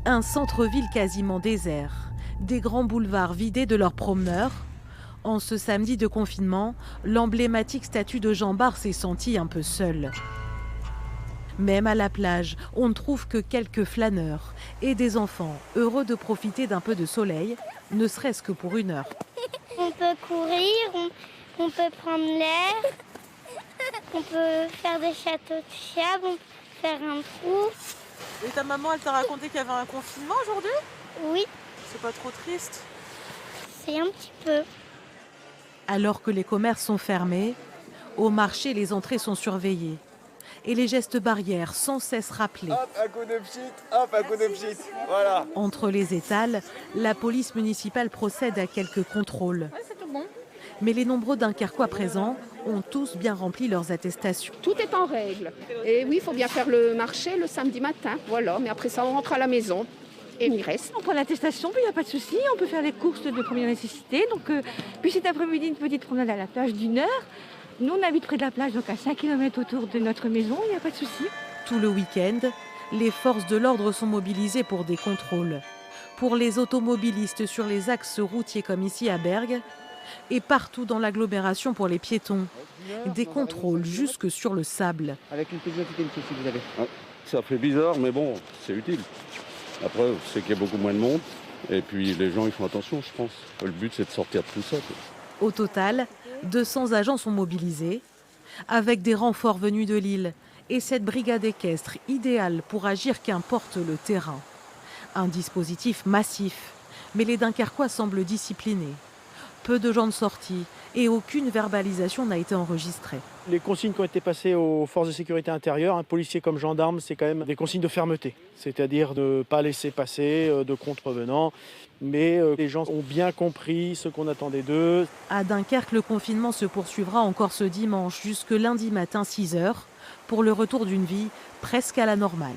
Un centre-ville quasiment désert, des grands boulevards vidés de leurs promeneurs. En ce samedi de confinement, l'emblématique statue de Jean Bart s'est sentie un peu seule. Même à la plage, on ne trouve que quelques flâneurs et des enfants heureux de profiter d'un peu de soleil, ne serait-ce que pour une heure. On peut courir, on peut prendre l'air, on peut faire des châteaux de sable, on peut faire un trou. Et ta maman, elle t'a raconté qu'il y avait un confinement aujourd'hui? Oui, C'est pas trop triste? c'est un petit peu. Alors que les commerces sont fermés, au marché, les entrées sont surveillées et les gestes barrières sans cesse rappelés. Hop, un coup de pchit, hop, un coup de pchit. Voilà. Entre les étals, la police municipale procède à quelques contrôles. Mais les nombreux Dunkerquois présents ont tous bien rempli leurs attestations. Tout est en règle. Et oui, il faut bien faire le marché le samedi matin. Voilà, mais après ça, on rentre à la maison. Et il reste. On prend l'attestation, puis il n'y a pas de souci. On peut faire les courses de première nécessité. Puis cet après-midi, une petite promenade à la plage d'1 heure. Nous, on habite près de la plage, donc à 5 km autour de notre maison, il n'y a pas de souci. Tout le week-end, les forces de l'ordre sont mobilisées pour des contrôles. Pour les automobilistes sur les axes routiers comme ici à Bergues, et partout dans l'agglomération pour les piétons. Des contrôles jusque sur le sable. Avec une petite identité, monsieur, si vous avez. Ouais, ça fait bizarre, mais bon, c'est utile. Après, c'est qu'il y a beaucoup moins de monde. Et puis, les gens, ils font attention, je pense. Le but, c'est de sortir de tout ça, quoi. Au total, 200 agents sont mobilisés, avec des renforts venus de Lille et cette brigade équestre idéale pour agir qu'importe le terrain. Un dispositif massif, mais les Dunkerquois semblent disciplinés. Peu de gens de sortie et aucune verbalisation n'a été enregistrée. Les consignes qui ont été passées aux forces de sécurité intérieure, policiers comme gendarmes, c'est quand même des consignes de fermeté. C'est-à-dire de ne pas laisser passer de contrevenants. Mais les gens ont bien compris ce qu'on attendait d'eux. À Dunkerque, le confinement se poursuivra encore ce dimanche jusque lundi matin 6 h pour le retour d'une vie presque à la normale.